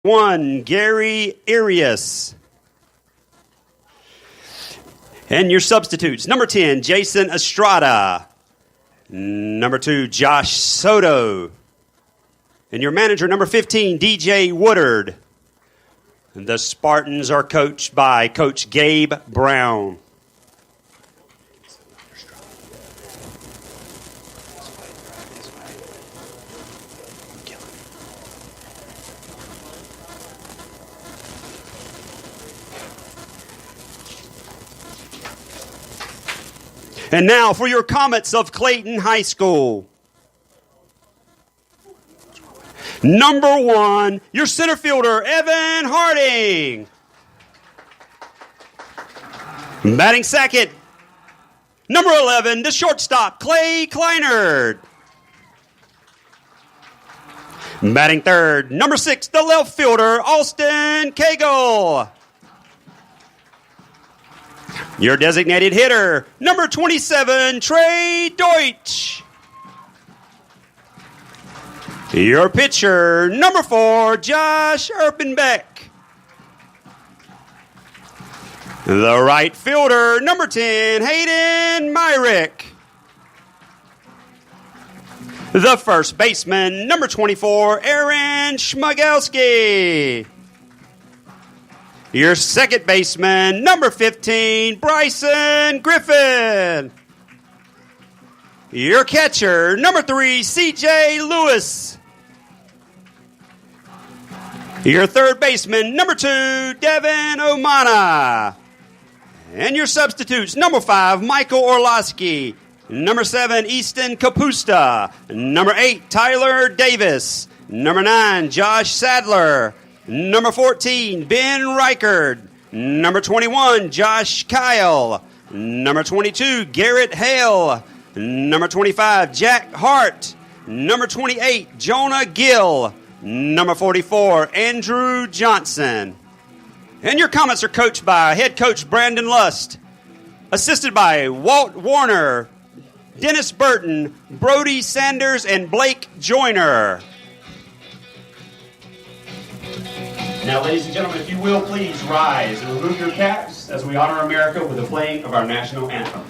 1, Gary Arias. And your substitutes, number 10, Jason Estrada. Number 2, Josh Soto. And your manager, number 15, DJ Woodard. And the Spartans are coached by Coach Gabe Brown. And now for your Comets of Clayton High School. Number 1, your center fielder, Evan Harding. Batting second, number 11, the shortstop, Clay Kleinert. Batting third, number 6, the left fielder, Austin Cagle. Your designated hitter, number 27, Trey Deutsch. Your pitcher, number 4, Josh Erpenbeck. The right fielder, number 10, Hayden Myrick. The first baseman, number 24, Aaron Schmagelski. Your second baseman, number 15, Bryson Griffin. Your catcher, number 3, CJ Lewis. Your third baseman, number 2, Devin Omana. And your substitutes, number 5, Michael Orlowski. Number 7, Easton Kapusta. Number 8, Tyler Davis. Number 9, Josh Sadler. Number 14, Ben Reichard. Number 21, Josh Kyle. Number 22, Garrett Hale. Number 25, Jack Hart. Number 28, Jonah Gill. Number 44, Andrew Johnson. And your Comets are coached by head coach Brandon Lust, assisted by Walt Warner, Dennis Burton, Brody Sanders, and Blake Joyner. Now, ladies and gentlemen, if you will, please rise and remove your caps as we honor America with the playing of our national anthem.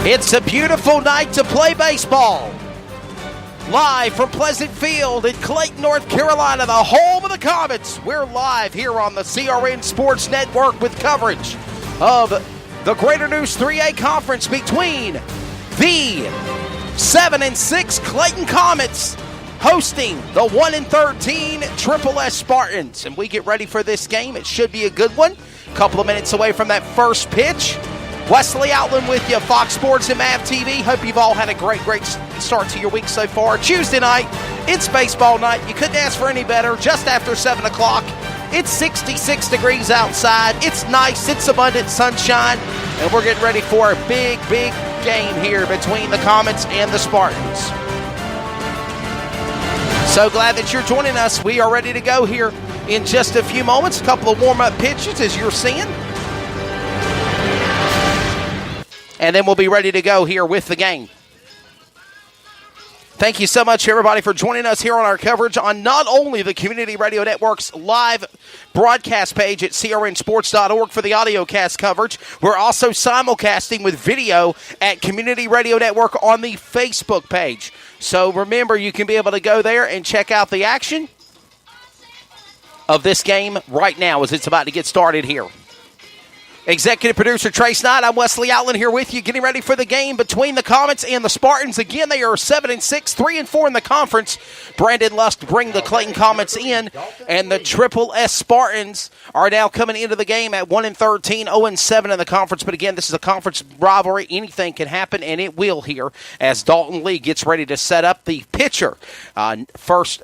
It's a beautiful night to play baseball. Live from Pleasant Field in Clayton, North Carolina, the home of the Comets. We're live here on the CRN Sports Network with coverage of the Greater News 3A Conference between the 7-6 Clayton Comets hosting the 1-13 Triple S Spartans. And we get ready for this game. It should be a good one. A couple of minutes away from that first pitch. Wesley Outland with you, Fox Sports and MAV TV. Hope you've all had a great start to your week so far. Tuesday night, it's baseball night. You couldn't ask for any better. Just after 7 o'clock, it's 66 degrees outside. It's nice. It's abundant sunshine. And we're getting ready for a big, big game here between the Comets and the Spartans. So glad that you're joining us. We are ready to go here in just a few moments. A couple of warm-up pitches as you're seeing. and then we'll be ready to go here with the game. Thank you so much, everybody, for joining us here on our coverage on not only the Community Radio Network's live broadcast page at crnsports.org for the audio cast coverage. We're also simulcasting with video at Community Radio Network on the Facebook page. So remember, you can be able to go there and check out the action of this game right now as it's about to get started here. Executive producer Trace Knight, I'm Wesley Outland here with you, getting ready for the game between the Comets and the Spartans. Again, they are 7-6, 3-4 in the conference. Brandon Lust bring the Clayton Comets in, and the Triple S Spartans are now coming into the game at 1-13, 0-7 in the conference. But again, this is a conference rivalry. Anything can happen, and it will here as Dalton Lee gets ready to set up the pitcher. First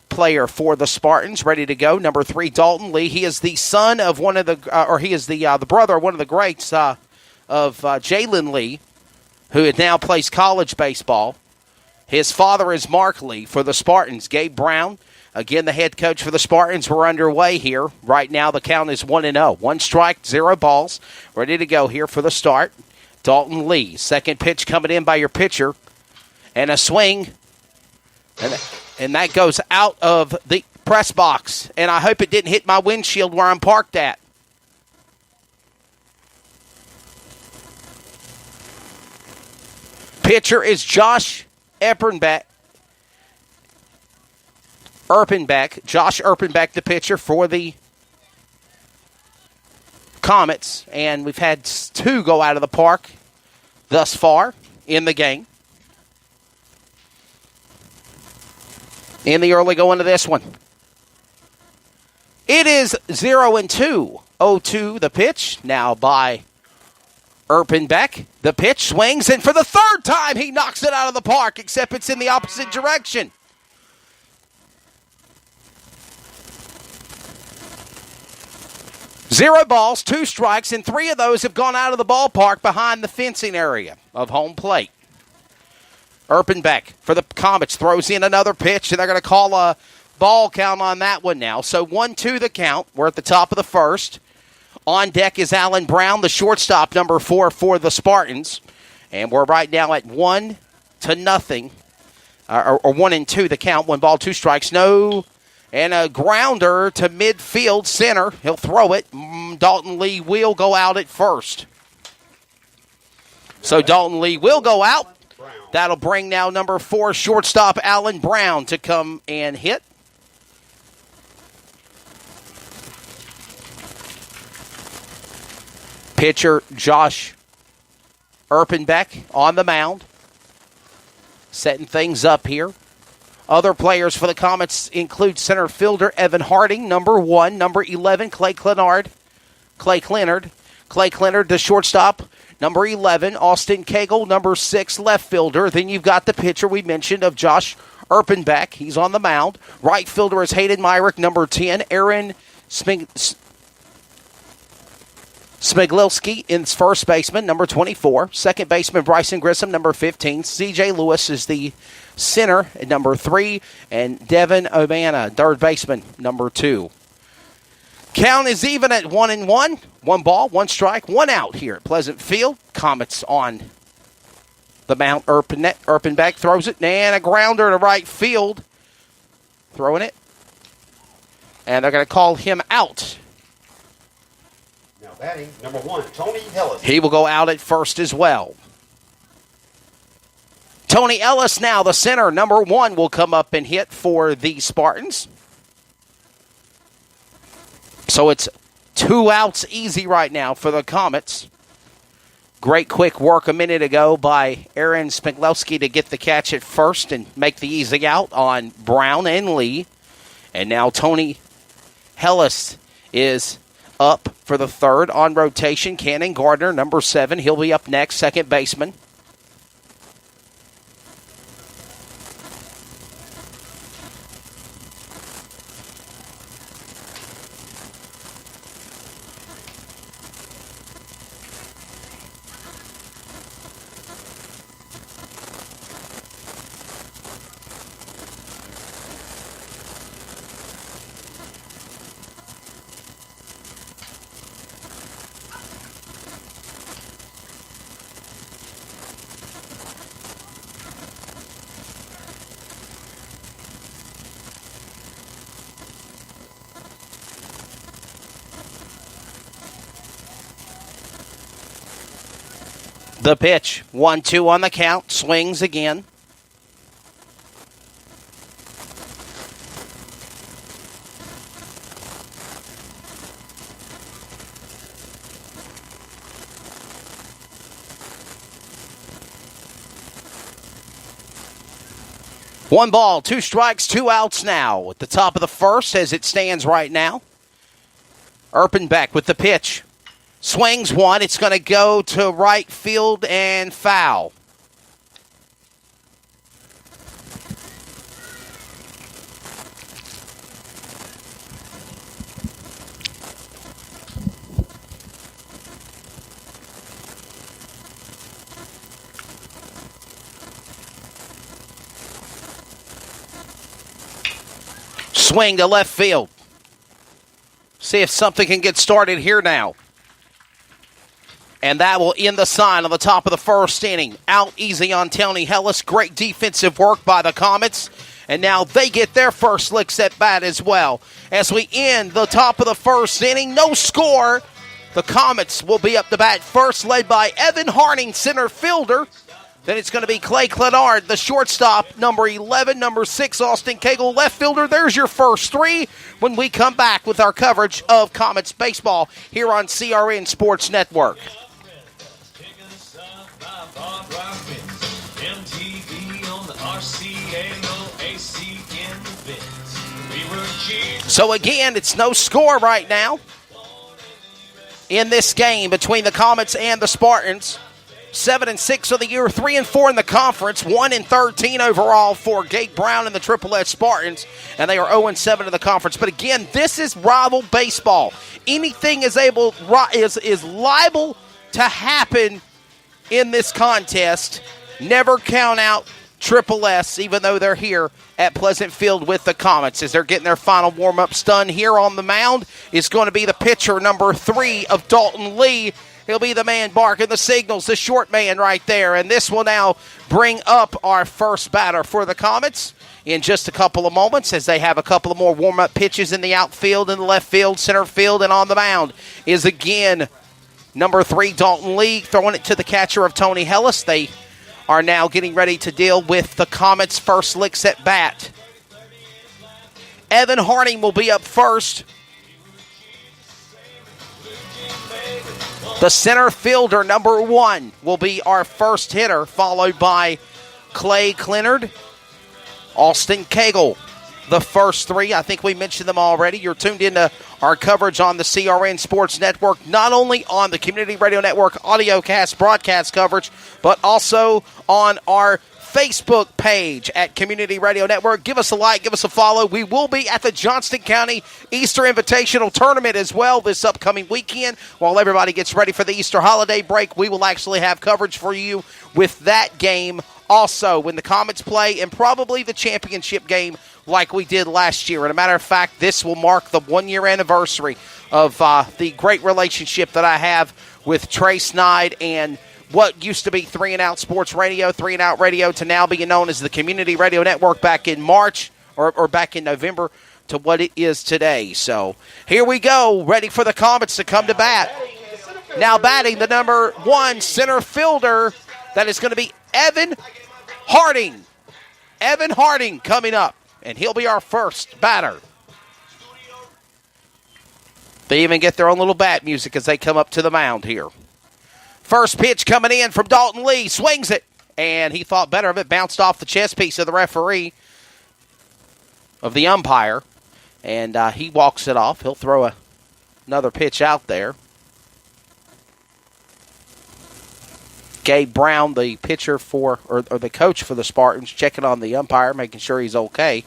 player for the Spartans, ready to go. Number 3, Dalton Lee. He is the son of one of the, he is the brother of one of the greats of Jalen Lee, who now plays college baseball. His father is Mark Lee for the Spartans. Gabe Brown, again the head coach for the Spartans. We're underway here. Right now the count is 1-0. 1 strike, 0 balls. Ready to go here for the start. Dalton Lee. Second pitch coming in by your pitcher. And a swing. And that goes out of the press box. And I hope it didn't hit my windshield where I'm parked at. Pitcher is Josh Erpenbeck. Josh Erpenbeck, the pitcher for the Comets. And we've had 2 go out of the park thus far in the game. In the early going to this one. It is 0-2. 0-2 the pitch. Now by Erpenbeck. The pitch swings, and for the third time he knocks it out of the park, except it's in the opposite direction. Zero balls, 2 strikes, and 3 of those have gone out of the ballpark behind the fencing area of home plate. Erpenbeck for the Comets throws in another pitch, and they're going to call a ball count on that one now. So 1-2 the count. We're at the top of the first. On deck is Alan Brown, the shortstop, number 4 for the Spartans. And we're right now at 1-0. Or 1-2 the count. 1 ball, 2 strikes. No. And a grounder to midfield center. He'll throw it. Dalton Lee will go out at first. So Dalton Lee will go out. That'll bring now number 4 shortstop Alan Brown to come and hit. Pitcher Josh Erpenbeck on the mound. Setting things up here. Other players for the Comets include center fielder Evan Harding, number 1, number 11, Clay Clenard, the shortstop, number 11, Austin Cagle, number 6, left fielder. Then you've got the pitcher we mentioned of Josh Erpenbeck. He's on the mound. Right fielder is Hayden Myrick, number 10. Aaron Smiglowski is first baseman, number 24. Second baseman Bryson Grissom, number 15. C.J. Lewis is the center at number 3. And Devin Obana, third baseman, number 2. Count is even at 1-1. 1 ball, 1 strike, 1 out here at Pleasant Field. Comets on the mound. Erpenbeck throws it, and a grounder to right field. Throwing it. And they're going to call him out. Now batting, number 1, Tony Ellis. He will go out at first as well. Tony Ellis now, the center, number 1, will come up and hit for the Spartans. So it's 2 outs easy right now for the Comets. Great quick work a minute ago by Aaron Smiglowski to get the catch at first and make the easy out on Brown and Lee. And now Tony Ellis is up for the third on rotation. Cannon Gardner, number 7. He'll be up next, second baseman. The pitch, 1-2 on the count, swings again. One ball, 2 strikes, 2 outs now at the top of the first as it stands right now. Erpenbeck with the pitch. Swings one. It's going to go to right field and foul. Swing to left field. See if something can get started here now. And that will end the sign on the top of the first inning. Out easy on Tony Hellis. Great defensive work by the Comets. And now they get their first licks at bat as well. As we end the top of the first inning, no score. The Comets will be up to bat first, led by Evan Harding, center fielder. Then it's going to be Clay Clenard, the shortstop, number 11, number 6, Austin Cagle, left fielder. There's your first 3 when we come back with our coverage of Comets baseball here on CRN Sports Network. So again, it's no score right now in this game between the Comets and the Spartans. 7-6 of the year, 3-4 in the conference, 1-13 overall for Gabe Brown and the Triple S Spartans, and they are 0-7 in the conference. But again, this is rival baseball. Anything is liable to happen in this contest. Never count out Triple S, even though they're here at Pleasant Field with the Comets. As they're getting their final warm-ups done here on the mound is going to be the pitcher, number 3 of Dalton Lee. He'll be the man barking the signals, the short man right there. And this will now bring up our first batter for the Comets in just a couple of moments as they have a couple of more warm-up pitches in the outfield, in the left field, center field, and on the mound is again number 3, Dalton Lee, throwing it to the catcher of Tony Hellis. They are now getting ready to deal with the Comets' first licks at bat. Evan Harding will be up first. The center fielder, number 1, will be our first hitter, followed by Clay Clenard, Austin Cagle. The first 3, I think we mentioned them already. You're tuned into our coverage on the CRN Sports Network, not only on the Community Radio Network audiocast broadcast coverage, but also on our Facebook page at Community Radio Network. Give us a like, give us a follow. We will be at the Johnston County Easter Invitational Tournament as well this upcoming weekend. While everybody gets ready for the Easter holiday break, we will actually have coverage for you with that game also when the Comets play, and probably the championship game like we did last year. And a matter of fact, this will mark the 1-year anniversary of the great relationship that I have with Trey Snide and what used to be 3 and Out Sports Radio, 3 and Out Radio, to now being known as the Community Radio Network back in March or back in November to what it is today. So here we go, ready for the Comets to come to bat. Now batting the number 1 center fielder, that is going to be Evan Harding. Evan Harding coming up, and he'll be our first batter. They even get their own little bat music as they come up to the mound here. First pitch coming in from Dalton Lee. Swings it, and he thought better of it. Bounced off the chest piece of the referee, of the umpire, and he walks it off. He'll throw another pitch out there. Gabe Brown, the pitcher or the coach for the Spartans, checking on the umpire, making sure he's okay,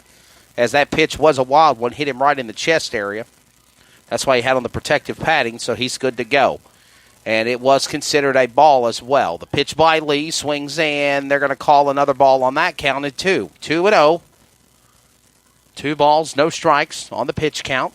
as that pitch was a wild one, hit him right in the chest area. That's why he had on the protective padding, so he's good to go. And it was considered a ball as well. The pitch by Lee swings in. They're going to call another ball on that count at 2. 2-0. 2 balls, no strikes on the pitch count.